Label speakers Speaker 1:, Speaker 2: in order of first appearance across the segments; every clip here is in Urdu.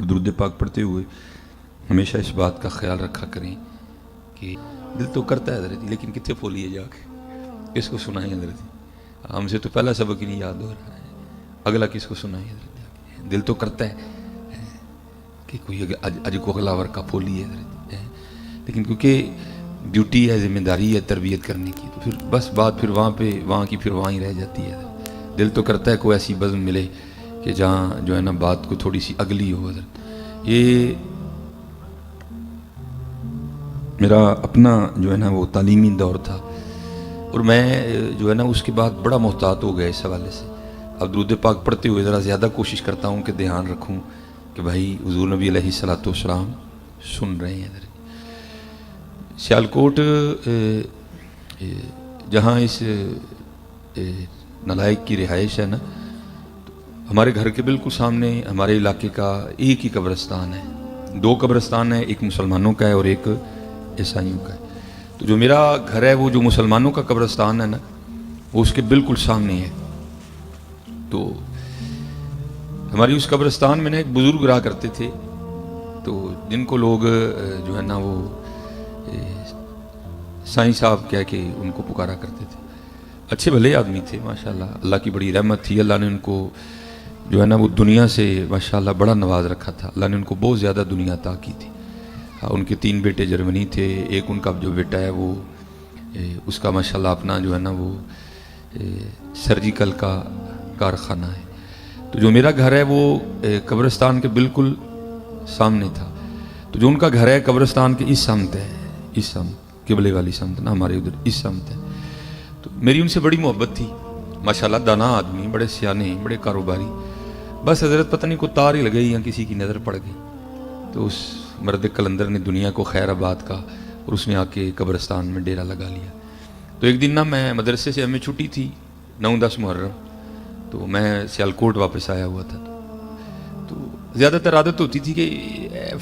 Speaker 1: درود پاک پڑھتے ہوئے ہمیشہ اس بات کا خیال رکھا کریں کہ دل تو کرتا ہے حضرت لیکن کتنے پھولیے جا کے کس کو سنائیں حضرت، ہم سے تو پہلا سبق ہی نہیں یاد ہو رہا ہے، اگلا کس کو سنائیں حضرت، دل تو کرتا ہے کہ کوئی اج کو اگلا ور کا پھولی ہے حضرت، لیکن کیونکہ ڈیوٹی ہے، ذمہ داری ہے تربیت کرنے کی، تو پھر بس بات پھر وہاں کی پھر وہاں ہی رہ جاتی ہے۔ دل تو کرتا ہے کوئی ایسی بزم ملے کہ جہاں جو ہے نا بات کو تھوڑی سی اگلی ہو حضرت۔ یہ میرا اپنا جو ہے نا وہ تعلیمی دور تھا، اور میں جو ہے نا اس کے بعد بڑا محتاط ہو گیا اس حوالے سے۔ اب درود پاک پڑھتے ہوئے ذرا زیادہ کوشش کرتا ہوں کہ دھیان رکھوں کہ بھائی حضور نبی علیہ الصلوۃ والسلام سن رہے ہیں حضرت۔ سیالکوٹ جہاں اس نالائق کی رہائش ہے نا، ہمارے گھر کے بالکل سامنے ہمارے علاقے کا ایک ہی قبرستان ہے، دو قبرستان ہے، ایک مسلمانوں کا ہے اور ایک عیسائیوں کا ہے۔ تو جو میرا گھر ہے وہ جو مسلمانوں کا قبرستان ہے نا، وہ اس کے بالکل سامنے ہے۔ تو ہماری اس قبرستان میں نا ایک بزرگ رہا کرتے تھے، تو جن کو لوگ جو ہے نا وہ سائیں صاحب کہہ کے ان کو پکارا کرتے تھے۔ اچھے بھلے آدمی تھے ماشاءاللہ، اللہ کی بڑی رحمت تھی، اللہ نے ان کو جو ہے نا وہ دنیا سے ماشاءاللہ بڑا نواز رکھا تھا، اللہ نے ان کو بہت زیادہ دنیا عطا کی تھی۔ ان کے 3 بیٹے جرمنی تھے، ایک ان کا جو بیٹا ہے وہ اس کا ماشاءاللہ اپنا جو ہے نا وہ سرجیکل کا کارخانہ ہے۔ تو جو میرا گھر ہے وہ قبرستان کے بالکل سامنے تھا۔ تو جو ان کا گھر ہے قبرستان کے اس سمت ہے، اس سمت قبلے والی سمت نا، ہمارے ادھر اس سمت ہے۔ تو میری ان سے بڑی محبت تھی ماشاءاللہ، دانا آدمی، بڑے سیانے، بڑے کاروباری۔ بس حضرت پتہ نہیں کو تار ہی لگئی یا کسی کی نظر پڑ گئی، تو اس مرد کلندر نے دنیا کو خیر آباد کا، اور اس نے آ کے قبرستان میں ڈیرا لگا لیا۔ تو ایک دن نا میں مدرسے سے ہمیں چھٹی تھی 9-10 محرم، تو میں سیالکوٹ واپس آیا ہوا تھا۔ تو زیادہ تر عادت ہوتی تھی کہ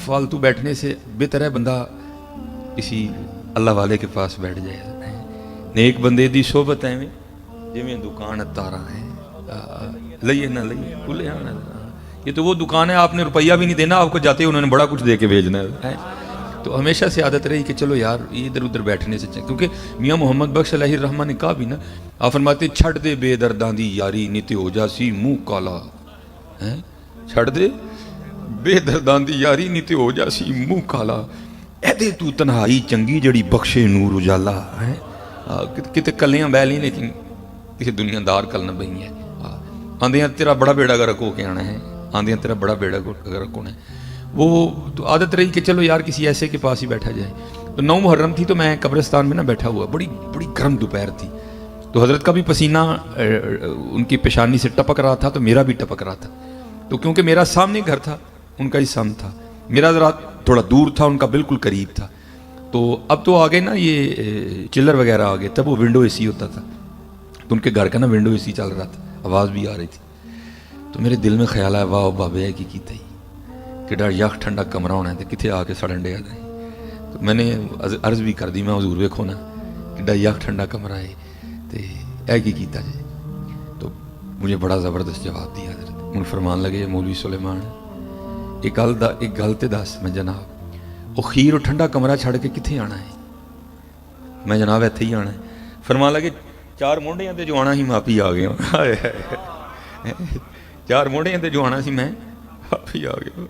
Speaker 1: فالتو بیٹھنے سے بہتر ہے بندہ کسی اللہ والے کے پاس بیٹھ جائے۔ نیک بندے دی صحبت ہے میں جویں دکان تارا ہے، لئیے نہ لئیے کھلے آنا۔ یہ تو وہ دکان ہے، آپ نے روپیہ بھی نہیں دینا، آپ کو جاتے انہوں نے بڑا کچھ دے کے بھیجنا ہے۔ تو ہمیشہ سے عادت رہی کہ چلو یار ادھر ادھر بیٹھنے سے چاہیے، کیونکہ میاں محمد بخش علیہ الرحمہ نے کہا بھی نا، آپ فرماتے چھڑ دے بے درداں دی یاری نیتے ہو جا سی منہ کالا، چھڑ دے بے درداں دی یاری نیتے ہو جا سی منہ کالا، ایدے تو تنہائی چنگی جڑی بخشے نور اجالا ہے۔ کتے کلیاں بیلی لیکن کسی دنیا دار کل نہ بہی ہے، آندیاں تیرا بڑا بیڑا گرک ہو کے آنا ہے، آندیاں تیرا بڑا بیڑا گرک ہونا ہے۔ وہ تو عادت رہی کہ چلو یار کسی ایسے کے پاس ہی بیٹھا جائے۔ تو 9 محرم تھی تو میں قبرستان میں نہ بیٹھا ہوا، بڑی گرم دوپہر تھی، تو حضرت کا بھی پسینہ ان کی پیشانی سے ٹپک رہا تھا، تو میرا بھی ٹپک رہا تھا۔ تو کیونکہ میرا سامنے گھر تھا، ان کا ہی سامنے تھا، میرا ذرا تھوڑا دور تھا، ان کا بالکل قریب تھا۔ تو اب تو آگے نا یہ چلر وغیرہ آگے، تب وہ ونڈو اے سی ہوتا تھا، تو ان کے گھر کا نا ونڈو اے سی چل رہا تھا، آواز بھی آ رہی تھی۔ تو میرے دل میں خیال آیا واہ بابے کی کیتا ہی کیڈا یخ ٹھنڈا کمرہ ہونا ہے، کتنے آ کے سڑن ڈے جائیں۔ تو میں نے عرض بھی کر دی، میں حضور ویکھو نا کیڈا یخ ٹھنڈا کمرہ ہے، تے اے کی کیتا جائے۔ تو مجھے بڑا زبردست جواب دیا حضرت، من فرمان لگے مولوی سلیمان ایک گل تے دس، میں جناب وہ خیر اور ٹھنڈا کمرہ چھڑ کے کتنے آنا ہے؟ میں جناب ایتھے ہی آنا ہے۔ فرمان لگے 4 مونڈیاں تے جو آنا ہی ماپی آ گیا، 4 مونڈیاں تے جو آنا سی میں آپ ہی آ گیا۔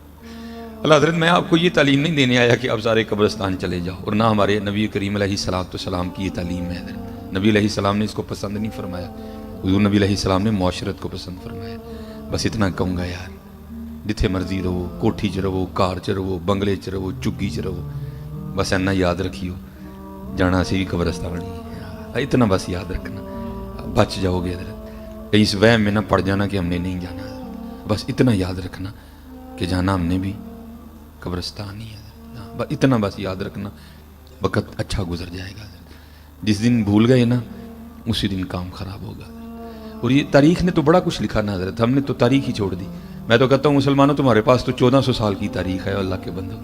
Speaker 1: اللہ حضرت میں آپ کو یہ تعلیم نہیں دینے آیا کہ آپ سارے قبرستان چلے جاؤ، اور نہ ہمارے نبی کریم علیہ السلام کی یہ تعلیم ہے حضرت۔ نبی علیہ السلام نے اس کو پسند نہیں فرمایا، حضور نبی علیہ السلام نے معاشرت کو پسند فرمایا۔ بس اتنا کہوں گا یار، جتھے مرضی رہو، کوٹھی چ رہو، کار چ رہو، بنگلے چ رہو، چگی چ رہو، بس اینا یاد رکھیو جانا سی بھی قبرستان ہی، اتنا بس یاد رکھنا، بچ جاؤ گے حضرت۔ کہیں اس وہم میں نہ پڑ جانا کہ ہم نے نہیں جانا، بس اتنا یاد رکھنا کہ جانا ہم نے بھی قبرستان ہی ہے، اتنا بس یاد رکھنا، وقت اچھا گزر جائے گا۔ جس دن بھول گئے نا اسی دن کام خراب ہوگا۔ اور یہ تاریخ نے تو بڑا کچھ لکھا نا حضرت، ہم نے تو تاریخ ہی چھوڑ دی۔ میں تو کہتا ہوں مسلمانوں تمہارے پاس تو 1400 سال کی تاریخ ہے اللہ کے بندوں،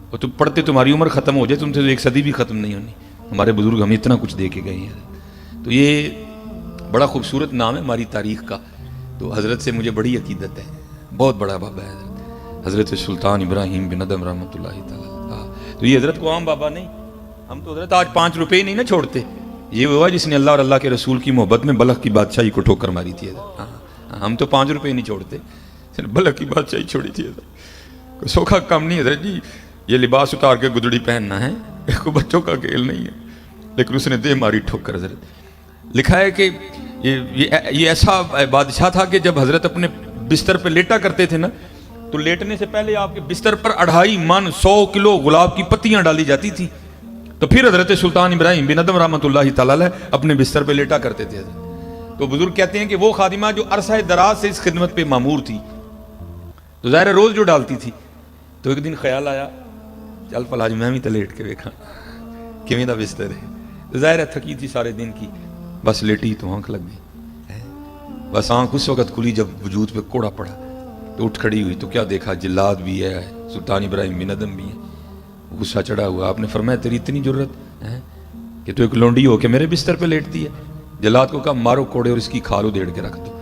Speaker 1: اور تم پڑھتے تمہاری عمر ختم ہو جائے تم سے تو 1 صدی بھی ختم نہیں ہونی۔ ہمارے بزرگ ہمیں اتنا کچھ دے کے گئے ہیں، تو یہ بڑا خوبصورت نام ہے ہماری تاریخ کا۔ تو حضرت سے مجھے بڑی عقیدت ہے، بہت بڑا بابا ہے حضرت۔ حضرت سلطان ابراہیم بن ادم رحمۃ اللہ تعالیٰ. تو یہ حضرت کو عام بابا نہیں, ہم تو حضرت آج 5 روپے ہی نہیں نا چھوڑتے. یہ ہوا جس نے اللہ اور اللہ کے رسول کی محبت میں بلخ کی بادشاہی کو ٹھوکر ماری تھی. ہم تو 5 روپے نہیں چھوڑتے, بلخ کی بادشاہی چھوڑی تھی. کوئی سوکھا کم نہیں حضرت جی, یہ لباس اتار کے گدڑی پہننا ہے, کوئی بچوں کا کھیل نہیں ہے. لیکن اس نے دے ماری ٹھوکر. حضرت لکھا ہے کہ یہ ایسا بادشاہ تھا کہ جب حضرت اپنے بستر پہ لیٹا کرتے تھے نا, تو لیٹنے سے پہلے آپ کے بستر پر 2.5 من 100 کلو گلاب کی پتیاں ڈالی جاتی تھی. تو پھر حضرت سلطان ابراہیم بن ادم رحمۃ اللہ تعالیٰ اپنے بستر پہ لیٹا کرتے تھے. تو بزرگ کہتے ہیں کہ وہ خادمہ جو عرصہ دراز سے اس خدمت پہ مامور تھی, تو ظاہر روز جو ڈالتی تھی, تو ایک دن خیال آیا چل فلاج میں بھی تو لیٹ کے دیکھا کیویں دا بستر ہے. ظاہر ہے تھکی تھی سارے دن کی, بس لیٹی تو آنکھ لگ گئی. بس آنکھ اس وقت کھلی جب وجود پہ کوڑا پڑا, تو اٹھ کھڑی ہوئی تو کیا دیکھا, جلاد بھی ہے, سلطان ابراہیم بن ادم بھی ہے. غصہ چڑھا ہوا. آپ نے فرمایا تیری اتنی جرت ہے کہ تو ایک لونڈی ہو کے میرے بستر پہ لیٹتی ہے. جلاد کو کہا مارو کوڑے اور اس کی کھال ادھیڑ کے رکھ دو.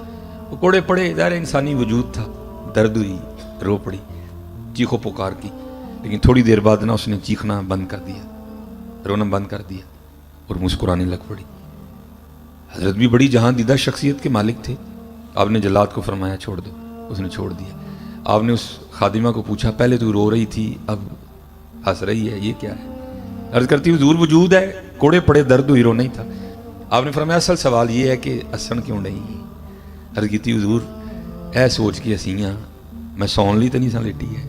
Speaker 1: وہ کوڑے پڑے, ظاہر انسانی وجود تھا, درد ہوئی, رو پڑی, چیخو پکار کی. لیکن تھوڑی دیر بعد نا اس نے چیخنا بند کر دیا, رونا بند کر دیا اور مسکرانے لگ پڑی. حضرت بھی بڑی جہاں دیدہ شخصیت کے مالک تھے. آپ نے جلاد کو فرمایا چھوڑ دو, اس نے چھوڑ دیا. آپ نے اس خادمہ کو پوچھا پہلے تو رو رہی تھی اب ہنس رہی ہے, یہ کیا ہے؟ عرض کرتی حضور وجود ہے, کوڑے پڑے, درد ہوئی, رو نہیں تھا. آپ نے فرمایا اصل سوال یہ ہے کہ ہسن کیوں نہیں؟ عرض کیتی حضور اے سوچ کے ہسیاں میں سون لی تو نہیں سا لیٹی ہے,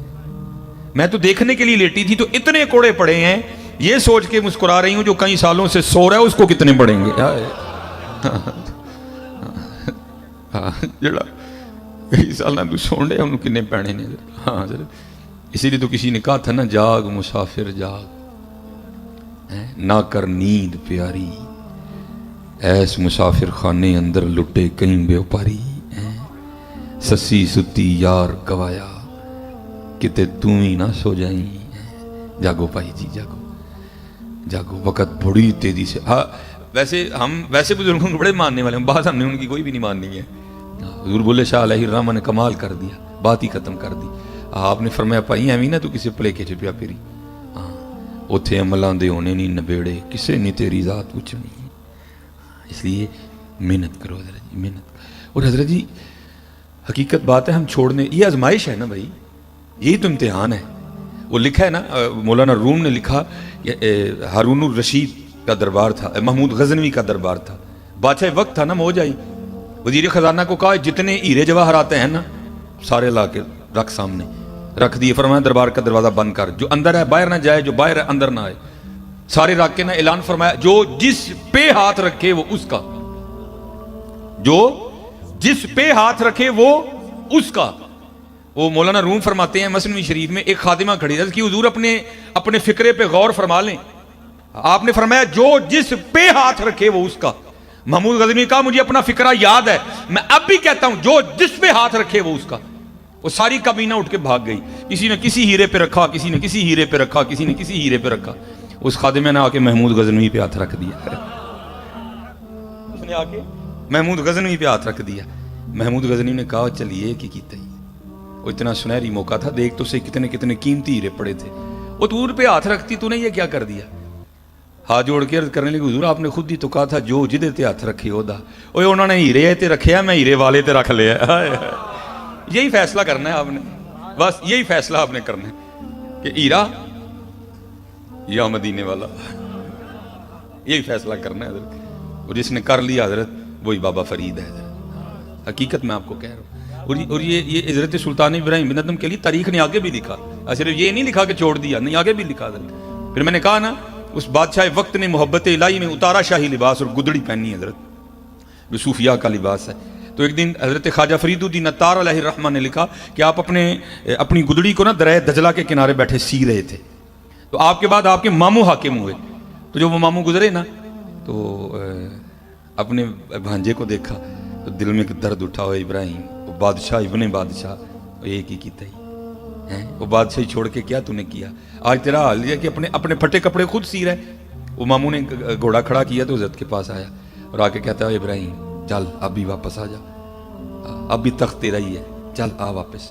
Speaker 1: میں تو دیکھنے کے لیے لیٹی تھی. تو اتنے کوڑے پڑے ہیں یہ سوچ کے مسکرا رہی ہوں جو کئی سالوں سے سو رہا ہے اس کو کتنے پڑیں گے. جڑا کئی سال تو سون رہے انہوں کنے پینے نے. ہاں اسی لیے تو کسی نے کہا تھا نا, جاگ مسافر جاگ, نہ کر نیند پیاری, ایس مسافر خانے اندر لٹے کہیں بے پاری. سسی ستی یار گوایا کتے تم ہی نہ سو جائیں. جاگو بھائی جی جاگو جاگو, وقت بڑی تیزی سے. ہاں ویسے بزرگوں کو بڑے ماننے والے ہیں, بات ہم نے ان کی کوئی بھی نہیں ماننی ہے. حضور بولے شاہ علیہ الرحمہ نے کمال کر دیا, بات ہی ختم کر دی. آپ نے فرمایا پائی ایویں نہ تو کسی پلے کے چھپیا پھری. ہاں اتھے عملاں دے ہونے نہیں نبیڑے, کسے نے تیری ذات پوچھنی. اس لیے محنت کرو حضرت جی, محنت. اور حضرت جی حقیقت بات ہے, ہم چھوڑنے, یہ آزمائش ہے نا بھائی, یہی تو امتحان ہے. وہ لکھا ہے نا, مولانا روم نے لکھا, ہارون الرشید کا دربار تھا, محمود غزنوی کا دربار تھا, بادشاہ وقت تھا نا موجائی. وزیر خزانہ کو کہا جتنے ہیرے جواہر آتے ہیں نا سارے لا کے رکھ, سامنے رکھ دیے. فرمایا دربار کا دروازہ بند کر, جو اندر ہے باہر نہ جائے, جو باہر ہے اندر نہ آئے. سارے رکھ کے نا اعلان فرمایا جو جس پہ ہاتھ رکھے وہ اس کا, جو جس پہ ہاتھ رکھے وہ اس کا. وہ مولانا روم فرماتے ہیں مثنوی شریف میں, ایک خادمہ کھڑی ہے کہ حضور اپنے فکرے پہ غور فرما لیں. آپ نے فرمایا جو جس پہ ہاتھ رکھے وہ اس کا. محمود غزنوی کہا مجھے اپنا فکرہ یاد ہے, میں اب بھی کہتا ہوں جو جس پہ ہاتھ رکھے وہ اس کا. وہ ساری کابینہ اٹھ کے بھاگ گئی. کسی نے کسی ہیرے پہ رکھا, کسی نے کسی ہیرے پہ رکھا, کسی نے کسی ہیرے پہ رکھا. اس خادمہ نے آ کے محمود غزنوی پہ ہاتھ رکھ دیا. اس نے آ کے محمود غزنوی پہ ہاتھ رکھ دیا. محمود غزنوی نے کہا چلیے کی کیتا ہی, وہ اتنا سنہری موقع تھا, دیکھ تو سے کتنے کتنے قیمتی ہیرے پڑے تھے. وہ دور پہ ہاتھ رکھتی, تو نے یہ کیا کر دیا؟ ہاتھ جوڑ کے عرض کرنے لگے حضور آپ نے خود ہی تو کہا تھا جو جدے تے ہاتھ رکھے ہودا. اوے انہوں نے ہیرے تے رکھے ہیں, میں ہیرے والے تے رکھ لیا. یہی فیصلہ کرنا ہے آپ نے, بس یہی فیصلہ آپ نے کرنا ہے کہ ہیرا یا مدینے والا, یہی فیصلہ کرنا ہے حضرت. اور جس نے کر لیا حضرت وہی بابا فرید ہے حضرت. حقیقت میں آپ کو کہہ رہا ہوں. اور یہ حضرت سلطان ابراہیم بن ادم کے لیے تاریخ نے آگے بھی لکھا, صرف یہ نہیں لکھا کہ چھوڑ دیا, نہیں آگے بھی لکھا حضرت. پھر میں نے کہا نا اس بادشاہ وقت نے محبت الہی میں اتارا شاہی لباس اور گدڑی پہنی حضرت, جو صوفیاء کا لباس ہے. تو ایک دن حضرت خواجہ فرید الدین عطار علیہ الرحمہ نے لکھا کہ آپ اپنی گدڑی کو نا دریا دجلہ کے کنارے بیٹھے سی رہے تھے. تو آپ کے بعد آپ کے ماموں حاکم ہوئے. تو جو وہ ماموں گزرے نا تو اپنے بھانجے کو دیکھا تو دل میں درد اٹھا. ہوئے ابراہیم وہ بادشاہ ابن بادشاہ ایک ہی کیتا ہی, وہ بادشاہی چھوڑ کے کیا تو نے کیا؟ آج تیرا حال یہ کہ اپنے پھٹے کپڑے خود سی رہے. وہ ماموں نے گھوڑا کھڑا کیا تو حضرت کے پاس آیا اور آ کے کہتا ہے ابراہیم چل اب بھی واپس آ جا, اب بھی تخت تیرا ہی ہے, چل آ واپس.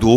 Speaker 1: 2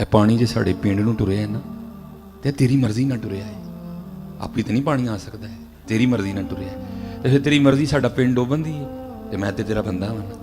Speaker 1: ਇਹ ਪਾਣੀ ਜੇ ਸਾਡੇ ਪਿੰਡ ਨੂੰ ਟੁਰਿਆ ਹੈ ਨਾ ਤੇ ਤੇਰੀ ਮਰਜ਼ੀ ਨਾਲ ਟੁਰਿਆ ਹੈ, ਆਪੀ ਤੇ ਨਹੀਂ ਪਾਣੀ ਆ ਸਕਦਾ ਹੈ, ਤੇਰੀ ਮਰਜ਼ੀ ਨਾਲ ਟੁਰਿਆ ਹੈ। ਤੇ ਫਿਰ ਤੇਰੀ ਮਰਜ਼ੀ ਸਾਡਾ ਪਿੰਡ ਡੋਬਣ ਦੀ ਹੈ ਤੇ ਮੈਂ ਤੇ ਤੇਰਾ ਬੰਦਾ ਹਾਂ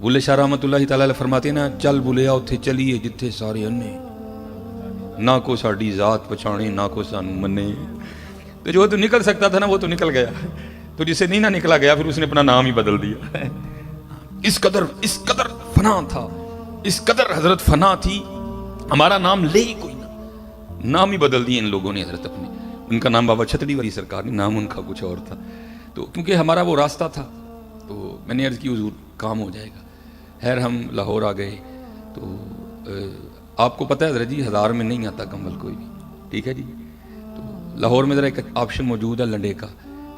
Speaker 1: بلے شاہ رحمۃ اللہ تعالی علیہ فرماتے ہیں نا، چل بلیا اتھے چلیے جتھے سارے انے، نہ کو ساڈی ذات پچھانے نہ کو سانو منے. تو جو تو نکل سکتا تھا نا وہ تو نکل گیا، تو جسے نہیں نہ نکلا گیا پھر اس نے اپنا نام ہی بدل دیا. اس قدر فنا تھا، اس قدر حضرت فنا تھی، ہمارا نام لے ہی کوئی نہ، نام ہی بدل دیے ان لوگوں نے حضرت اپنے. ان کا نام بابا چھتڑی والی سرکار نے، نام ان کا کچھ اور تھا. تو کیونکہ ہمارا وہ راستہ تھا تو میں نے عرض کی حضور کام ہو جائے گا. خیر ہم لاہور آ گئے. تو آپ کو پتہ ہے حضرت جی 1000 میں نہیں آتا کمبل کوئی بھی، ٹھیک ہے جی. تو لاہور میں ذرا ایک آپشن موجود ہے لنڈے کا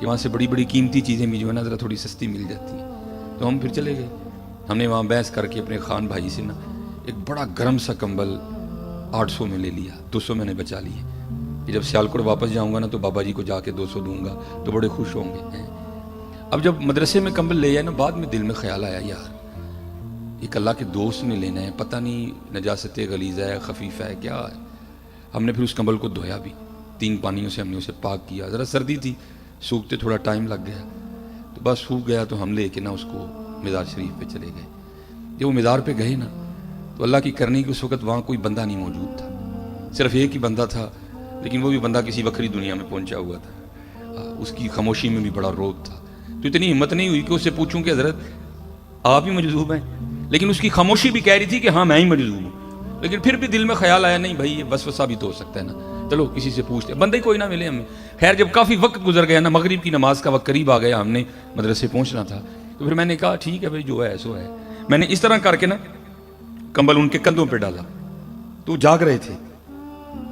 Speaker 1: کہ وہاں سے بڑی بڑی قیمتی چیزیں بھی جو ہے نا ذرا تھوڑی سستی مل جاتی ہیں. تو ہم پھر چلے گئے. ہم نے وہاں بحث کر کے اپنے خان بھائی سے نا ایک بڑا گرم سا کمبل 800 میں لے لیا. 200 میں نے بچا لیے کہ جب سیالکوٹ واپس جاؤں گا نا تو بابا جی کو جا کے 200 دوں گا تو بڑے خوش ہوں گے. اب جب مدرسے میں کمبل لے آئے نا، بعد میں دل میں خیال آیا یار ایک اللہ کے دوست نے لینا ہے، پتہ نہیں نجاست غلیظہ ہے خفیفہ ہے کیا ہے. ہم نے پھر اس کمبل کو دھویا بھی، 3 پانیوں سے ہم نے اسے پاک کیا. ذرا سردی تھی، سوکھتے تھوڑا ٹائم لگ گیا، تو بس سوکھ گیا. تو ہم لے کے نا اس کو مزار شریف پہ چلے گئے. جب وہ مزار پہ گئے نا تو اللہ کی کرنی کہ اس وقت وہاں کوئی بندہ نہیں موجود تھا، صرف ایک ہی بندہ تھا، لیکن وہ بھی بندہ کسی وکری دنیا میں پہنچا ہوا تھا. اس کی خاموشی میں بھی بڑا روب تھا. تو اتنی ہمت نہیں ہوئی کہ اس سے پوچھوں کہ حضرت آپ ہی مجذوب ہیں، لیکن اس کی خاموشی بھی کہہ رہی تھی کہ ہاں میں ہی مجذوب ہوں. لیکن پھر بھی دل میں خیال آیا نہیں بھائی یہ وسوسہ بھی تو ہو سکتا ہے نا، چلو کسی سے پوچھتے. بندے کوئی نہ ملے ہمیں. خیر جب کافی وقت گزر گیا نا، مغرب کی نماز کا وقت قریب آ گیا، ہم نے مدرسے پہنچنا تھا. تو پھر میں نے کہا ٹھیک ہے بھائی جو ہے سو ہے. میں نے اس طرح کر کے نا کمبل ان کے کندھوں پہ ڈالا. تو جاگ رہے تھے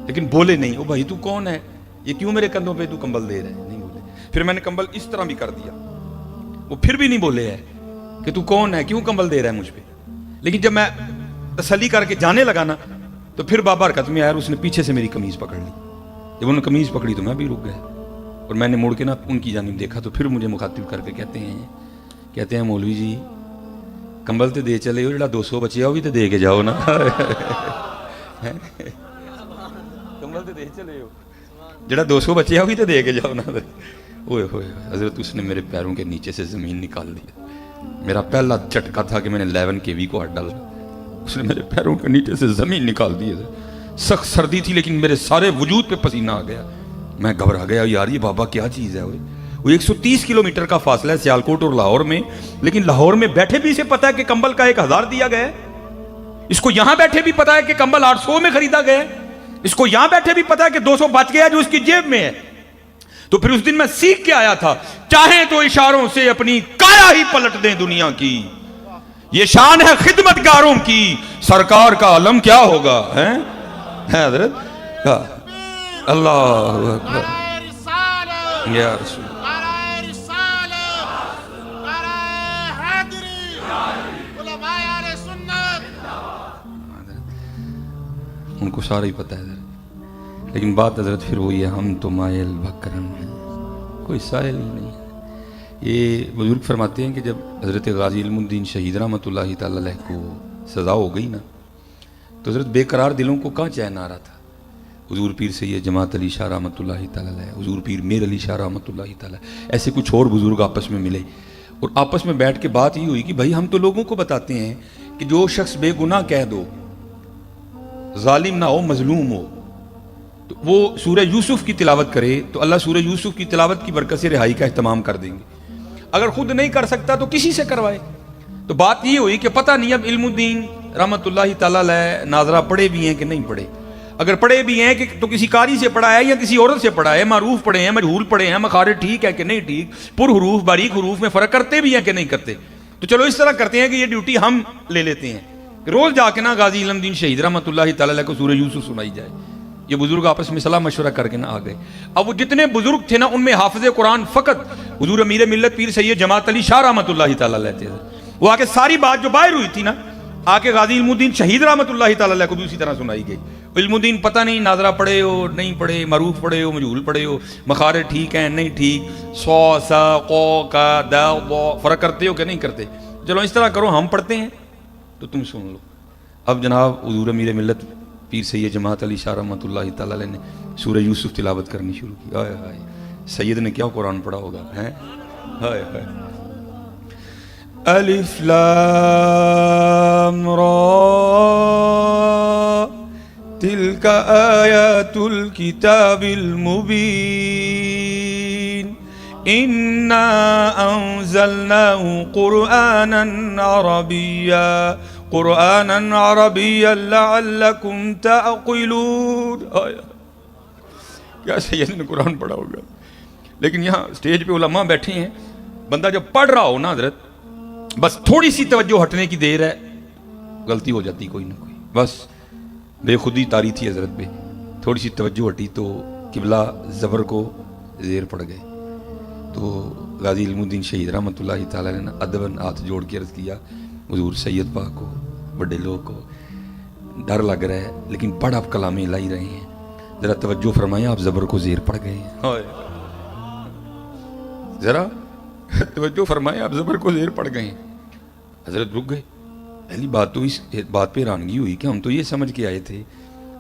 Speaker 1: لیکن بولے نہیں. او بھائی تو کون ہے، یہ کیوں میرے کندھوں پہ تو کمبل دے رہے ہیں؟ نہیں بولے. پھر میں نے کمبل اس طرح بھی کر دیا، وہ پھر بھی نہیں بولے ہے کہ تو کون ہے، کیوں کمبل دے رہا ہے مجھ پہ. لیکن جب میں تسلی کر کے جانے لگا نا تو پھر بابا حرکت میں آیا، اس نے پیچھے سے میری قمیض پکڑ لی. جب انہوں نے قمیض پکڑی تو میں بھی رک گیا اور میں نے مڑ کے نا ان کی جانب دیکھا تو پھر مجھے مخاطب کر کے کہتے ہیں مولوی جی کمبل تے دے چلے ہو، جڑا 200 بچیا وہ بھی تے دے کے جاؤ نا. کمبل تے دے چلے ہو، جڑا 200 بچیا وہ بھی تے دے کے جاؤ نا. اوئے ہوئے حضرت اس نے میرے پیروں کے نیچے سے زمین نکال دیا. میرا پہلا جھٹکا تھا کہ میں نے 11 KV کو ہاتھ ڈالا. اس نے میرے پیروں کے نیچے سے زمین نکال دی. سخت سردی تھی لیکن میرے سارے وجود پہ پسینہ آ گیا. میں گھبرا گیا یار یہ بابا کیا چیز ہے. وہ 130 کلومیٹر کا فاصلہ ہے سیالکوٹ اور لاہور میں، لیکن لاہور میں بیٹھے بھی اسے پتا ہے کہ کمبل کا 1000 دیا گیا ہے. اس کو یہاں بیٹھے بھی پتا ہے کہ کمبل 800 میں خریدا گیا ہے. اس کو یہاں بیٹھے بھی پتا ہے کہ 200 بچ گیا جو اس کی جیب میں ہے. تو پھر اس دن میں سیکھ کے آیا تھا، چاہیں تو اشاروں سے اپنی کایا ہی پلٹ دیں دنیا کی، یہ شان ہے خدمت گاروں کی، سرکار کا علم کیا ہوگا. ہے حضرت اللہ اکبر یا رسول ان کو سارا ہی پتہ ہے. لیکن بات حضرت پھر وہی ہے، ہم تو مائل بکرم ہیں، کوئی سائل ہی نہیں ہے. یہ بزرگ فرماتے ہیں کہ جب حضرت غازی علم الدین شہید رحمۃ اللہ تعالی علیہ کو سزا ہو گئی نا تو حضرت بے قرار دلوں کو کہاں چین آ رہا تھا. حضور پیر سید جماعت علی شاہ رحمۃ اللہ تعالی علیہ، حضور پیر میر علی شاہ رحمۃ اللہ تعالی، ایسے کچھ اور بزرگ آپس میں ملے اور آپس میں بیٹھ کے بات یہ ہوئی کہ بھائی ہم تو لوگوں کو بتاتے ہیں کہ جو شخص بے گناہ کہہ دو، ظالم نہ ہو مظلوم ہو، تو وہ سورہ یوسف کی تلاوت کرے تو اللہ سورہ یوسف کی تلاوت کی برکت سے رہائی کا اہتمام کر دیں گے. اگر خود نہیں کر سکتا تو کسی سے کروائے. تو بات یہ ہوئی کہ پتہ نہیں اب علم الدین رحمۃ اللہ تعالی علیہ ناظرہ پڑھے بھی ہیں کہ نہیں پڑھے. اگر پڑھے بھی ہیں کہ تو کسی قاری سے پڑھا ہے یا کسی عورت سے پڑھا ہے، معروف پڑھے ہیں مجہول پڑھے ہیں، مخارج ٹھیک ہے کہ نہیں ٹھیک، پر حروف باریک حروف میں فرق کرتے بھی ہیں کہ نہیں کرتے. تو چلو اس طرح کرتے ہیں کہ یہ ڈیوٹی ہم لے لیتے ہیں، روز جا کے نا غازی علم الدین شہید رحمۃ اللہ تعالی علیہ کو سورہ یوسف سنائی جائے. یہ بزرگ آپس میں صلاح مشورہ کر کے نہ آ گئے. اب وہ جتنے بزرگ تھے نا ان میں حافظ قرآن فقط حضور امیر ملت پیر سید جماعت علی شاہ رحمۃ اللہ تعالی علیہ تھے. وہ آ کے ساری بات جو باہر ہوئی تھی نا آ کے غازی علم الدین شہید رحمۃ اللہ تعالی علیہ کو بھی اسی طرح سنائی گئی. علم الدین پتہ نہیں ناظرہ پڑھے ہو نہیں پڑھے، معروف پڑھے ہو مجہول پڑھے ہو، مخارج ٹھیک ہیں نہیں ٹھیک، سو سا قو کا دا فرق کرتے ہو کہ نہیں کرتے. چلو اس طرح کرو ہم پڑھتے ہیں تو تم سن لو. اب جناب حضور امیر ملت پیر سید جماعت علی شاہ رحمۃ اللہ تعالی علیہ نے سورہ یوسف تلاوت کرنی شروع کی. ہائے ہائے سید نے کیا قرآن پڑھا ہوگا. ہیں ہائے ہائے الف لام را تلك آیات الكتاب المبین انا انزلناه قرآنا عربیا لعلکم تعقلون. کیا سید نے قرآن پڑھا ہوگا. لیکن یہاں سٹیج پہ علماء بیٹھے ہیں, بندہ جب پڑھ رہا ہو نا حضرت, بس تھوڑی سی توجہ ہٹنے کی دیر ہے, غلطی ہو جاتی کوئی نہ کوئی, بس بے خودی تاری تھی حضرت پہ, تھوڑی سی توجہ ہٹی تو قبلہ زبر کو زیر پڑ گئے. تو غازی علم الدین شہید رحمۃ اللہ تعالی نے ادباً ہاتھ جوڑ کے عرض کیا, حضور سید پاک کو, بڑے لوگ کو ڈر لگ رہا ہے لیکن پڑھ آپ کلام الہی رہے ہیں, ذرا توجہ فرمائیں, آپ زبر کو زیر پڑ گئے ہیں, ذرا توجہ فرمائیں, آپ زبر کو زیر پڑ گئے ہیں. حضرت رک گئے. پہلی بات تو اس بات پہ حیرانگی ہوئی کہ ہم تو یہ سمجھ کے آئے تھے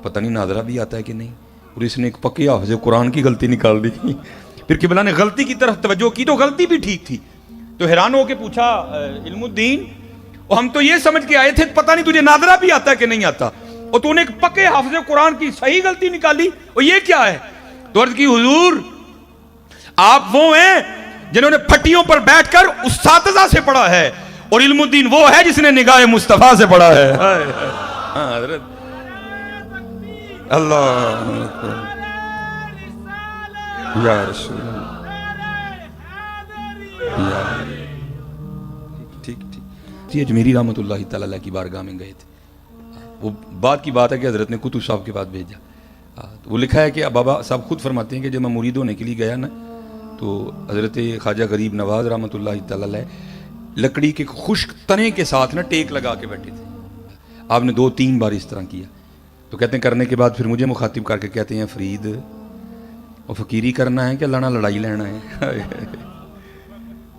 Speaker 1: پتہ نہیں ناظرہ بھی آتا ہے کہ نہیں, اور اس نے ایک پکے حافظ قرآن کی غلطی نکال دی. پھر قبلہ نے غلطی کی طرف توجہ کی تو غلطی بھی ٹھیک تھی. تو حیران ہو کے پوچھا علم الدین, اور ہم تو یہ سمجھ کے آئے تھے پتہ نہیں تجھے ناظرہ بھی آتا ہے کہ نہیں آتا, اور تو نے ایک پکے حافظ قرآن کی صحیح غلطی نکالی, اور یہ کیا ہے؟ تو عرض کی حضور آپ وہ ہیں جنہوں نے پھٹیوں پر بیٹھ کر اساتذہ سے پڑھا ہے, اور علم الدین وہ ہے جس نے نگاہ مصطفیٰ سے پڑھا ہے. حضرت اللہ یا رسول اللہ, ٹھیک ٹھیک. اجمیری رحمۃ اللہ تعالی کی بارگاہ میں گئے تھے. وہ بعد کی بات ہے کہ حضرت نے کتب صاحب کے پاس بھیجا. وہ لکھا ہے کہ بابا صاحب خود فرماتے ہیں کہ جب میں مرید ہونے کے لیے گیا نا, تو حضرت خواجہ غریب نواز رحمۃ اللہ تعالی لکڑی کے خشک تنے کے ساتھ نا ٹیک لگا کے بیٹھے تھے. آپ نے 2-3 بار اس طرح کیا. تو کہتے ہیں کرنے کے بعد پھر مجھے مخاطب کر کے کہتے ہیں فرید اور فقیری کرنا ہے کہ اللہ نہ لڑائی لینا ہے؟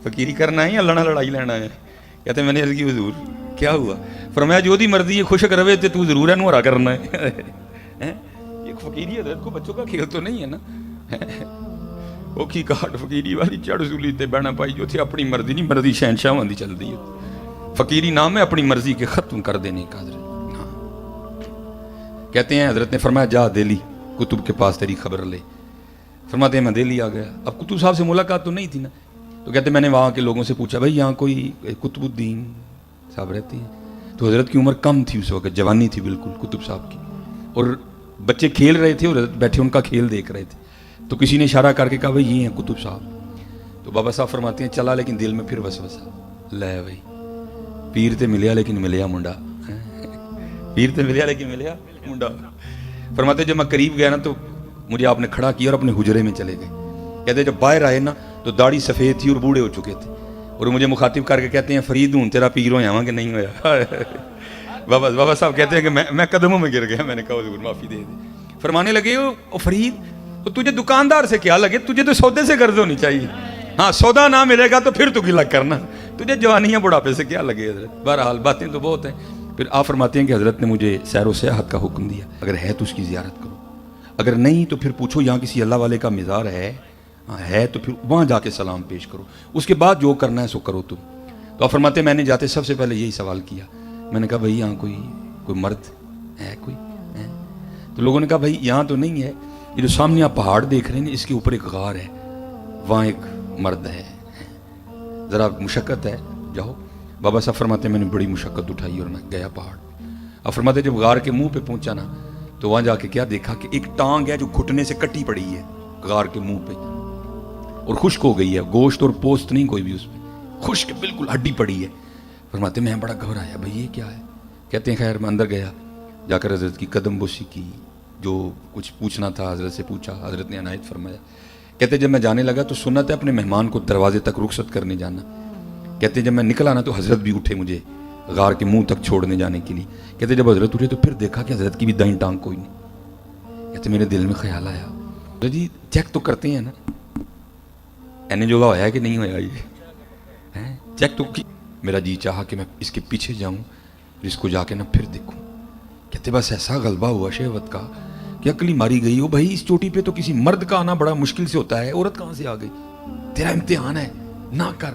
Speaker 1: فقیری کرنا ہے یا اللہ نہ لڑائی لینا ہے؟ کہتے ہیں میں نے عرض کی حضور کیا ہوا؟ فرمایا جو دی مرضی ہے خشک روے تے تو ضرور ہے نورا کرنا ہے. یہ فقیری حضرت کو بچوں کا کھیل تو نہیں ہے نا. وہ کی کاٹ فقیری والی چڑھ سولی تے بہنا پائی جو تھی اپنی مرضی نہیں, مرضی شہنشاہ ہوندی چل دی ہے. فقیری نام ہے اپنی مرضی کے ختم کر دینے کا. حضرت کہتے ہیں حضرت نے فرمایا جا دہلی کتب کے پاس تیری خبر لے. فرماتے ہیں میں دہلی آ گیا. اب کتب صاحب سے ملاقات تو نہیں تھی نا, تو کہتے ہیں میں نے وہاں کے لوگوں سے پوچھا بھائی یہاں کوئی قطب الدین صاحب رہتے ہیں؟ تو حضرت کی عمر کم تھی اس وقت, جوانی تھی بالکل کتب صاحب کی, اور بچے کھیل رہے تھے اور حضرت بیٹھے ان کا کھیل دیکھ رہے تھے. تو کسی نے اشارہ کر کے کہا بھائی یہ ہیں کتب صاحب. تو بابا صاحب فرماتے ہیں چلا لیکن دل میں پھر وسوسہ, لے بھائی پیر تے ملیا لیکن ملیا منڈا, پیر تے ملیا لیکن ملیا منڈا. فرماتے جب میں قریب گیا نا تو مجھے آپ نے کھڑا کیا اور اپنے حجرے میں چلے گئے. کہتے جب باہر آئے نا تو داڑھی سفید تھی اور بوڑھے ہو چکے تھے, اور مجھے مخاطب کر کے کہتے ہیں فرید ہوں تیرا پیر ہویا ہاں کہ نہیں ہویا؟ بابا صاحب کہتے ہیں کہ میں قدموں میں گر گیا. میں نے کہا حضور معافی دے دے. فرمانے لگے او فرید تجھے دکاندار سے کیا لگے, تجھے تو سودے سے قرض ہونی چاہیے. ہاں سودا نہ ملے گا تو پھر تو گلا کرنا, تجھے جوانیاں بڑھاپے سے کیا لگے. حضرت بہرحال باتیں تو بہت ہیں. پھر آپ فرماتے ہیں کہ حضرت نے مجھے سیر و سیاحت کا حکم دیا, اگر ہے تو اس کی زیارت کرو, اگر نہیں تو پھر پوچھو یہاں کسی اللہ والے کا مزار ہے تو پھر وہاں جا کے سلام پیش کرو, اس کے بعد جو کرنا ہے سو کرو تم. تو آپ فرماتے ہیں میں نے جاتے سب سے پہلے یہی سوال کیا. میں نے کہا بھائی یہاں کوئی مرد ہے کوئی ہے؟ تو لوگوں نے کہا بھائی یہاں تو نہیں ہے, یہ جو سامنے آپ پہاڑ دیکھ رہے ہیں اس کے اوپر ایک غار ہے, وہاں ایک مرد ہے, ذرا مشقت ہے جاؤ. بابا صاحب فرماتے ہیں میں نے بڑی مشقت اٹھائی اور میں گیا پہاڑ. اب فرماتے ہیں جب غار کے منہ پہ پہنچا نا تو وہاں جا کے کیا دیکھا کہ ایک ٹانگ ہے جو گھٹنے سے کٹی پڑی ہے غار کے منہ پہ, اور خشک ہو گئی ہے, گوشت اور پوست نہیں کوئی بھی اس پہ, خشک بالکل ہڈی پڑی ہے. فرماتے ہیں میں بڑا گھبرایا بھائی یہ کیا ہے. کہتے ہیں خیر میں اندر گیا, جا کر حضرت کی قدم بوسی کی, جو کچھ پوچھنا تھا حضرت سے پوچھا, حضرت نے عنایت فرمایا. کہتے جب میں جانے لگا تو سنت ہے اپنے مہمان کو دروازے تک رخصت کرنے جانا. کہتے جب میں نکلا نا تو حضرت بھی اٹھے مجھے غار کے منہ تک چھوڑنے جانے کے لیے. کہتے جب حضرت اٹھے تو پھر دیکھا کہ حضرت کی بھی دائیں ٹانگ کوئی نہیں. کہتے میرے دل میں خیال آیا جی چیک تو کرتے ہیں نا اینے جو ہوا ہے کہ نہیں ہوا, یہ چیک تو کی. میرا جی چاہا کہ میں اس کے پیچھے جاؤں, اس کو جا کے نا پھر دیکھوں. کہتے بس ایسا غلبہ ہوا شہوت کا کہ عقلی ماری گئی. او بھائی اس چوٹی پہ تو کسی مرد کا آنا بڑا مشکل سے ہوتا ہے, عورت کہاں سے آ گئی؟ تیرا امتحان ہے نہ کر.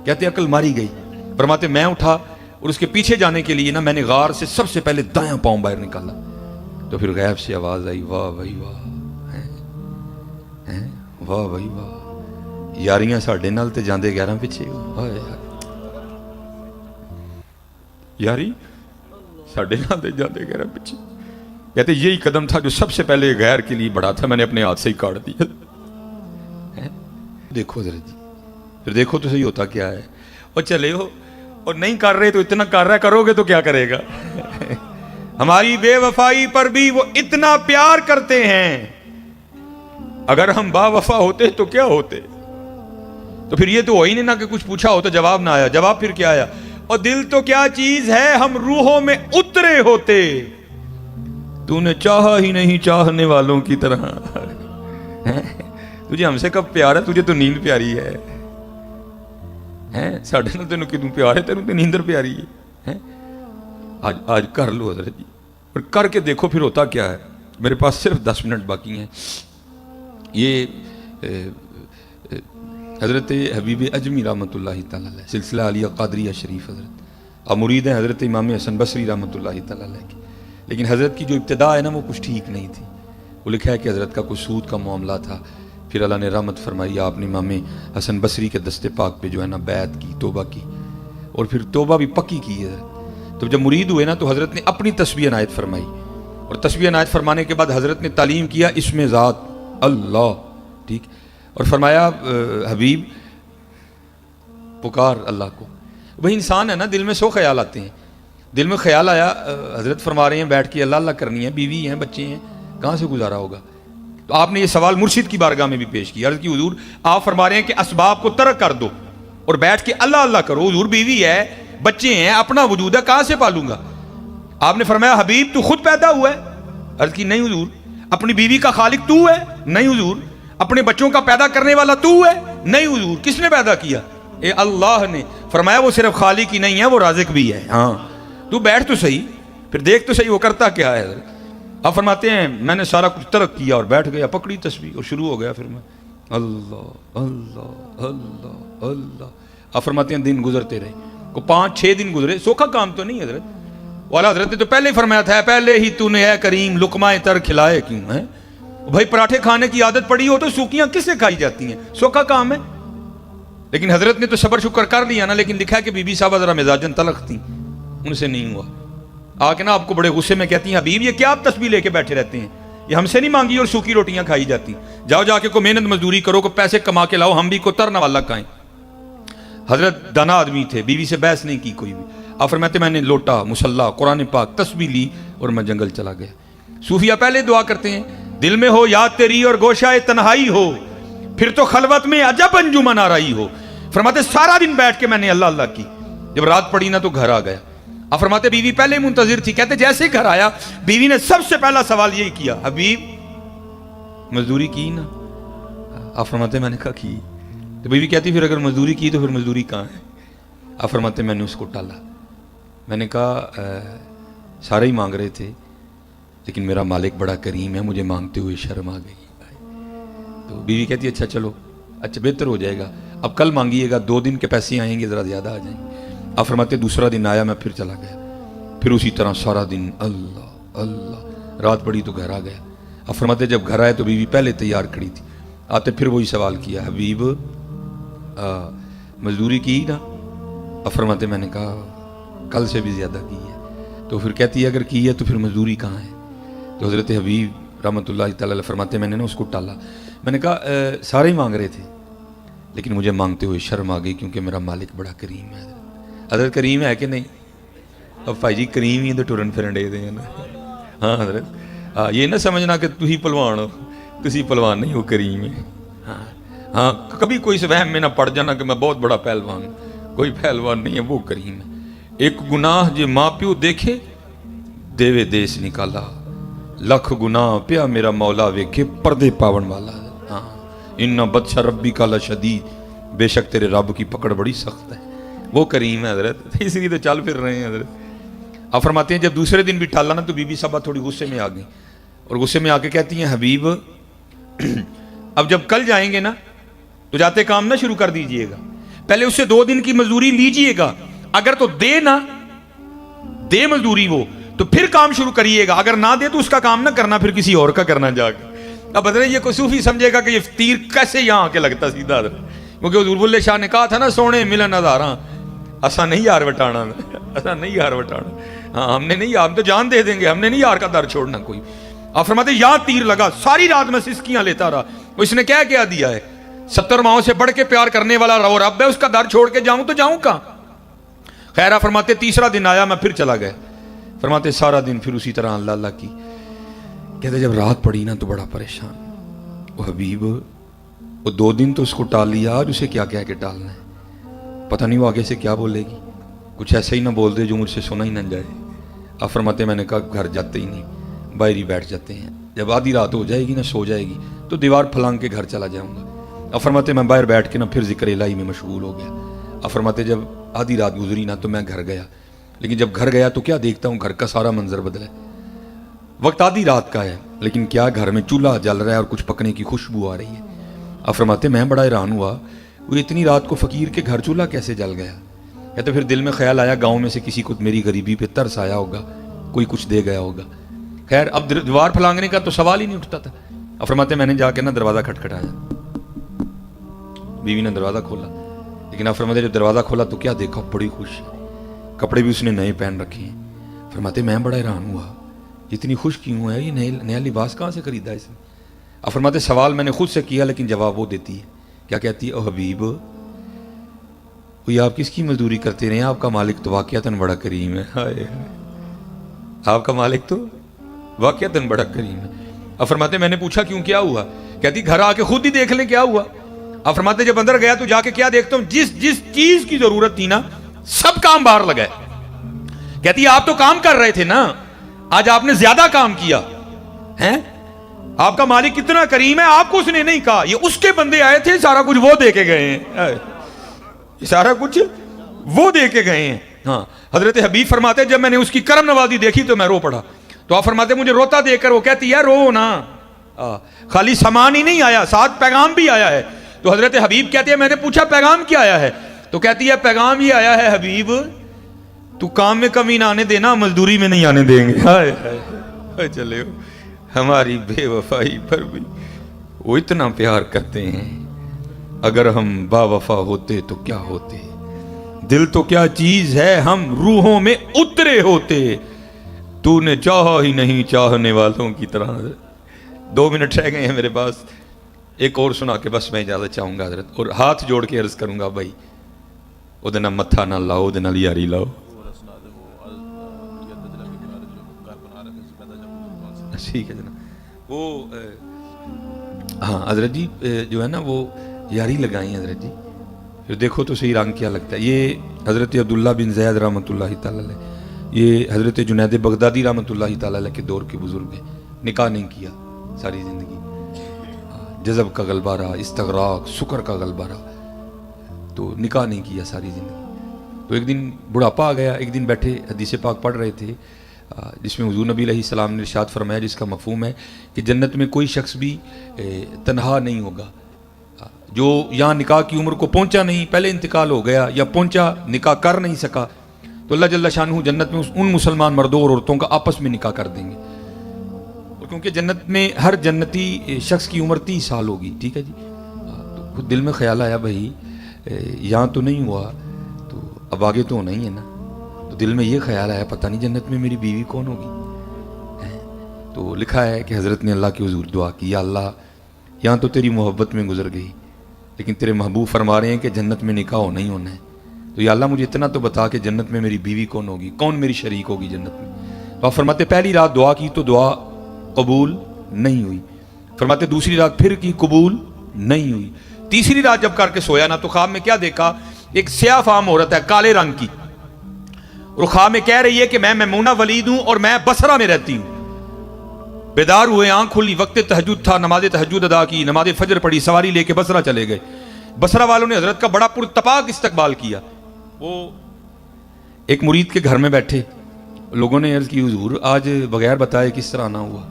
Speaker 1: کہتے عقل ماری گئی. فرماتے میں اٹھا اور اس کے پیچھے جانے کے لیے نا میں نے غار سے سب سے پہلے دایاں پاؤں باہر نکالا تو پھر غیب سے آواز آئی واہ بھائی واہ واہ بھائی واہ یاریاں ساڈے نال تے جاندے 11 پیچھے یاری ساڈے نال تے جاندے 11 پیچھے کہتے یہی قدم تھا جو سب سے پہلے غیر کے لیے بڑا تھا میں نے اپنے ہاتھ سے ہی کاٹ دیا دیکھو حضرت جی پھر دیکھو تو صحیح ہوتا کیا ہے اور چلے ہو اور نہیں کر رہے تو اتنا کر رہا ہے کرو گے تو کیا کرے گا ہماری بے وفائی پر بھی وہ اتنا پیار کرتے ہیں اگر ہم با وفا ہوتے تو کیا ہوتے تو پھر یہ تو ہو ہی نہیں نا کہ کچھ پوچھا ہو تو جواب نہ آیا جواب پھر کیا آیا اور دل تو کیا چیز ہے ہم روحوں میں اترے ہوتے تو نے چاہا ہی نہیں چاہنے والوں کی طرح تجھے ہم سے کب پیار ہے تجھے تو نیند پیاری ہے ساڑھے نال تینوں کدوں پیار ہے تینوں تو نیندر پیاری ہے آج کر لو حضرت جی اور کر کے دیکھو پھر ہوتا کیا ہے میرے پاس صرف 10 منٹ باقی ہیں یہ حضرت حبیب اجمی رحمۃ اللہ تعالیٰ علیہ سلسلہ علیہ قادریہ شریف حضرت اور مرید ہیں حضرت امام حسن بصری رحمۃ اللہ تعالیٰ علیہ کی لیکن حضرت کی جو ابتدا ہے نا وہ کچھ ٹھیک نہیں تھی وہ لکھا ہے کہ حضرت کا کچھ سود کا معاملہ تھا پھر اللہ نے رحمت فرمائی آپ نے امام حسن بصری کے دست پاک پہ جو ہے نا بیعت کی توبہ کی اور پھر توبہ بھی پکی کی حضرت تو جب مرید ہوئے نا تو حضرت نے اپنی تسبیح عنایت فرمائی اور تسبیح عنایت فرمانے کے بعد حضرت نے تعلیم کیا اس میں ذات اللہ ٹھیک اور فرمایا حبیب پکار اللہ کو وہی انسان ہے نا دل میں 100 خیال آتے ہیں دل میں خیال آیا حضرت فرما رہے ہیں بیٹھ کے اللہ اللہ کرنی ہے بیوی ہیں بچے ہیں کہاں سے گزارا ہوگا تو آپ نے یہ سوال مرشد کی بارگاہ میں بھی پیش کیا عرض کی حضور آپ فرما رہے ہیں کہ اسباب کو ترک کر دو اور بیٹھ کے اللہ اللہ کرو حضور بیوی ہے بچے ہیں اپنا وجود ہے کہاں سے پالوں گا آپ نے فرمایا حبیب تو خود پیدا ہوا ہے عرض کی نہیں حضور اپنی بیوی کا خالق تو ہے نہیں حضور اپنے بچوں کا پیدا کرنے والا تو ہے نہیں حضور کس نے پیدا کیا اے اللہ نے فرمایا وہ صرف خالق ہی نہیں ہے وہ رازق بھی ہے ہاں تو بیٹھ تو صحیح پھر دیکھ تو صحیح وہ کرتا کیا ہے آپ فرماتے ہیں میں نے سارا کچھ ترک کیا اور بیٹھ گیا پکڑی تسبیح اور شروع ہو گیا پھر میں اللہ اللہ اللہ اللہ آپ فرماتے ہیں دن گزرتے رہے کو 5-6 دن گزرے سوکھا کام تو نہیں حضرت والا حضرت نے تو پہلے ہی فرمایا تھا پہلے ہی تو نے اے کریم لقمہ تر کھلائے کیوں ہے بھائی پراٹھے کھانے کی عادت پڑی ہو تو سوکھیاں کس سے کھائی جاتی ہیں سوکھا کام ہے لیکن حضرت نے تو صبر شکر کر لیا نا لیکن لکھا ہے کہ بی بی صاحبہ ذرا مزاجن تلخ تھی ان سے نہیں ہوا آ کے نا آپ کو بڑے غصے میں کہتی ہیں حبیب یہ کیا آپ تسبیح لے کے بیٹھے رہتے ہیں یہ ہم سے نہیں مانگی اور سوکھی روٹیاں کھائی جاتی جاؤ جا کے کو محنت مزدوری کرو کو پیسے کما کے لاؤ ہم بھی کو ترنا والا کھائیں حضرت دانا آدمی تھے بیوی سے بحث نہیں کی کوئی بھی آپ فرماتے میں نے لوٹا مصلا قرآن پاک تسبیح لی اور میں جنگل چلا گیا صوفیہ پہلے دعا کرتے ہیں دل میں ہو یاد تیری اور گوشہ تنہائی ہو پھر تو خلوت میں عجب انجمن آ رہی ہو فرماتے سارا دن بیٹھ کے میں نے اللہ اللہ کی جب رات پڑی نا تو گھر آ گیا آپ فرماتے بیوی پہلے منتظر تھی کہتے جیسے ہی گھر آیا بیوی نے سب سے پہلا سوال یہی کیا حبیب مزدوری کی نا آپ فرماتے میں نے کہا کی تو بیوی کہتی پھر اگر مزدوری کی تو پھر مزدوری کہاں ہے آپ فرماتے میں نے اس کو ٹالا میں نے کہا سارے ہی مانگ رہے تھے لیکن میرا مالک بڑا کریم ہے مجھے مانگتے ہوئے شرم آ گئی تو بیوی کہتی اچھا چلو اچھا بہتر ہو جائے گا اب کل مانگیے گا 2 دن کے پیسے آئیں گے ذرا زیادہ آ جائیں گے آپ فرماتے دوسرا دن آیا میں پھر چلا گیا پھر اسی طرح سارا دن اللہ اللہ رات پڑی تو گھر آ گیا آپ فرماتے جب گھر آئے تو بیوی پہلے تیار کھڑی تھی آتے پھر وہی سوال کیا حبیب مزدوری کی نا آپ فرماتے میں نے کہا کل سے بھی زیادہ کی ہے تو پھر کہتی ہے اگر کی ہے تو پھر مزدوری کہاں ہے تو حضرت حبیب رحمۃ اللہ تعالیٰ علیہ فرماتے میں نے نا اس کو ٹالا میں نے کہا سارے ہی مانگ رہے تھے لیکن مجھے مانگتے ہوئے شرم آ گئی کیونکہ میرا مالک بڑا کریم ہے حضرت کریم ہے کہ نہیں اب بھائی جی کریم ہی تو ٹرن پھرن دے دیں نا ہاں حضرت یہ نہ سمجھنا کہ تھی پلوان ہو کسی پلوان نہیں وہ کریم ہے ہاں کبھی کوئی اس وہم میں نہ پڑ جانا کہ میں بہت بڑا پہلوان ہوں کوئی پہلوان نہیں ہے وہ کریم ہے ایک گناہ جو ماں پیو دیکھے دیوے دیس نکالا لکھ گناہ پیا میرا مولا ویکھے پردے پاون والا ہاں ان بدشا ربی کا لشدید بے شک تیرے رب کی پکڑ بڑی سخت ہے وہ کریم ہے حضرت اس لیے تو چل پھر رہے ہیں حضرت آپ فرماتے ہیں جب دوسرے دن بھی ٹالا نا تو بی بی صاحبہ تھوڑی غصے میں آ گئی اور غصے میں آ کے کہتی ہیں حبیب اب جب کل جائیں گے نا تو جاتے کام نہ شروع کر دیجئے گا پہلے اس سے 2 دن کی مزدوری لیجئے گا اگر تو دے نا دے مزدوری وہ تو پھر کام شروع کریے گا, اگر نہ دے تو اس کا کام نہ کرنا, پھر کسی اور کا کرنا جا کے. اب بدلے یہ کوئی صوفی سمجھے گا کہ یہ تیر کیسے یہاں آ کے لگتا سیدھا, کیونکہ حضور بلے شاہ نے کہا تھا نا سونے ملن ہزاراں ایسا نہیں یار وٹانا, ایسا نہیں یار وٹانا. ہاں ہم نے نہیں, ہم تو جان دے دیں گے, ہم نے نہیں یار کا در چھوڑنا کوئی. آپ فرماتے یہاں تیر لگا, ساری رات میں سسکیاں لیتا رہا. اس نے کیا دیا ہے, 70 ماؤں سے بڑھ کے پیار کرنے والا رو رب ہے, اس کا در چھوڑ کے جاؤں تو جاؤں کہاں. خیر آپ فرماتے تیسرا دن آیا, میں پھر چلا گیا. فرماتے سارا دن پھر اسی طرح اللہ اللہ کی. کہتے جب رات پڑی نا تو بڑا پریشان. وہ حبیب وہ 2 دن تو اس کو ٹال لیا, آج اسے کیا کہہ کے ٹالنا ہے, پتہ نہیں وہ آگے سے کیا بولے گی, کچھ ایسا ہی نہ بول دے جو مجھ سے سنا ہی نہ جائے. آپ فرماتے میں نے کہا گھر جاتے ہی نہیں, باہر ہی بیٹھ جاتے ہیں, جب آدھی رات ہو جائے گی نا سو جائے گی تو دیوار پھلانگ کے گھر چلا جاؤں گا. آپ فرماتے میں باہر بیٹھ کے نا پھر ذکر الہی میں مشغول ہو گیا. آپ فرماتے جب آدھی رات گزری نا تو میں گھر گیا, لیکن جب گھر گیا تو کیا دیکھتا ہوں, گھر کا سارا منظر بدلا ہے. وقت آدھی رات کا ہے لیکن کیا گھر میں چولہا جل رہا ہے اور کچھ پکنے کی خوشبو آ رہی ہے. آپ فرماتے میں بڑا حیران ہوا, وہ اتنی رات کو فقیر کے گھر چولہا کیسے جل گیا. کہتے پھر دل میں خیال آیا گاؤں میں سے کسی کو میری غریبی پہ ترس آیا ہوگا, کوئی کچھ دے گیا ہوگا. خیر اب دیوار پھلانگنے کا تو سوال ہی نہیں اٹھتا تھا. آپ فرماتے میں نے جا کے نا دروازہ کھٹکھٹایا, بیوی نے دروازہ کھولا, لیکن آپ فرماتے جب دروازہ کھولا تو کیا دیکھا, بڑی خوش, کپڑے بھی اس نے نئے پہن رکھے ہیں. فرماتے میں بڑا حیران ہوا, اتنی خوش کیوں ہے, یہ نیا لباس کہاں سے خریدا اس نے. آپ فرماتے سوال میں نے خود سے کیا لیکن جواب وہ دیتی ہے. کیا کہتی ہے, او حبیب وہ آپ کس کی مزدوری کرتے رہے ہیں, آپ کا مالک تو واقعتاً بڑا کریم ہے. ہائے آپ کا مالک تو واقعتاً بڑا کریم ہے. آپ فرماتے میں نے پوچھا کیوں, کیا ہوا. کہتی گھر آ کے خود ہی دیکھ لیں کیا ہوا. آپ فرماتے جب اندر گیا تو جا کے کیا دیکھتا ہوں, جس چیز کی ضرورت تھی نا سب کام باہر لگا ہے. کہتی آپ تو کام کر رہے تھے نا, آج آپ نے زیادہ کام کیا ہیں. آپ کا مالک کتنا کریم ہے, آپ کو اس نے نہیں کہا, یہ اس کے بندے آئے تھے, سارا کچھ وہ دے کے گئے ہیں, سارا کچھ وہ دے کے گئے ہیں. ہاں حضرت حبیب فرماتے جب میں نے اس کی کرم نوازی دیکھی تو میں رو پڑا. تو آپ فرماتے مجھے روتا دیکھ کر وہ کہتی ہے رو نا, خالی سامان ہی نہیں آیا, ساتھ پیغام بھی آیا ہے. تو حضرت حبیب کہتے ہیں میں نے پوچھا پیغام کیا آیا ہے. تو کہتی ہے پیغام یہ آیا ہے حبیب تو کام میں کمی نہ آنے دینا, مزدوری میں نہیں آنے دیں گے. ہائے ہائے چلے ہماری بے وفائی پر بھی وہ اتنا پیار کرتے ہیں. اگر ہم با وفا ہوتے تو کیا ہوتے, دل تو کیا چیز ہے ہم روحوں میں اترے ہوتے. تو نے چاہا ہی نہیں چاہنے والوں کی طرح. 2 منٹ رہ گئے ہیں میرے پاس, ایک اور سنا کے بس میں اجازت چاہوں گا حضرت, اور ہاتھ جوڑ کے عرض کروں گا بھائی وہ دن متھا نہ لاؤ, دن یاری لاؤ. ٹھیک ہے جناب. وہ ہاں حضرت جی جو ہے نا وہ یاری لگائیں حضرت جی, پھر دیکھو تو صحیح رنگ کیا لگتا ہے. یہ حضرت عبداللہ بن زید رحمۃ اللہ تعالی علیہ, یہ حضرت جنید بغدادی رحمۃ اللہ تعالی علیہ کے دور کے بزرگ ہیں. نکاح نہیں کیا ساری زندگی, جذب کا غلبہ رہا, استغراق سکر کا غلبہ رہا, تو نکاح نہیں کیا ساری زندگی. تو ایک دن بڑھاپا آ گیا. ایک دن بیٹھے حدیث پاک پڑھ رہے تھے جس میں حضور نبی علیہ السلام نے ارشاد فرمایا, جس کا مفہوم ہے کہ جنت میں کوئی شخص بھی تنہا نہیں ہوگا جو یہاں نکاح کی عمر کو پہنچا نہیں, پہلے انتقال ہو گیا یا پہنچا نکاح کر نہیں سکا, تو اللہ جل شانہ جنت میں ان مسلمان مردوں اور عورتوں کا آپس میں نکاح کر دیں گے. کیونکہ جنت میں ہر جنتی شخص کی عمر 30 سال ہوگی. ٹھیک ہے جی. تو خود دل میں خیال آیا بھائی یہاں تو نہیں ہوا تو اب آگے تو ہونا ہی ہے نا. تو دل میں یہ خیال آیا پتہ نہیں جنت میں میری بیوی کون ہوگی. تو لکھا ہے کہ حضرت نے اللہ کی حضور دعا کی, یا اللہ یہاں تو تیری محبت میں گزر گئی, لیکن تیرے محبوب فرما رہے ہیں کہ جنت میں نکاح ہونا ہی ہونا ہے. تو یا اللہ مجھے اتنا تو بتا کہ جنت میں میری بیوی کون ہوگی, کون میری شریک ہوگی جنت میں. تو آپ فرماتے پہلی رات دعا کی تو دعا قبول نہیں ہوئی. فرماتے دوسری رات پھر کی, قبول نہیں ہوئی. تیسری رات جب کر کے سویا نا تو خواب میں کیا دیکھا, ایک سیاہ فام عورت ہے کالے رنگ کی, اور خواب میں کہہ رہی ہے کہ میں میمونہ ولید ہوں اور میں بصرہ میں رہتی ہوں. بیدار ہوئے, آنکھ کھلی, وقت تہجد تھا, نماز تہجد ادا کی, نماز فجر پڑھی, سواری لے کے بصرہ چلے گئے. بصرہ والوں نے حضرت کا بڑا پرتپاک استقبال کیا. وہ ایک مرید کے گھر میں بیٹھے, لوگوں نے عرض کی حضور آج بغیر بتائے کس طرح آنا ہوا.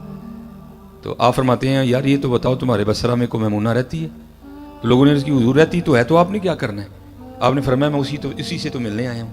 Speaker 1: تو آپ فرماتے ہیں یار یہ تو بتاؤ تمہارے بصرہ میں کوئی میمونہ رہتی ہے. تو لوگوں نے عرض کی حضور رہتی تو ہے, تو آپ نے کیا کرنا ہے. آپ نے فرمایا میں اسی سے تو ملنے آیا ہوں.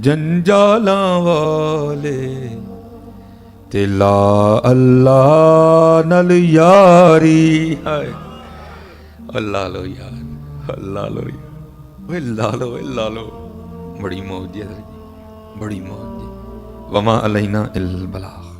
Speaker 1: جنجالاں والے تے لا اللہ نل یاری ہائے اللہ لو یار اللہ لو یار اللہ لو اللہ لو بڑی موت جی بڑی موت جی وما علینا الا البلاغ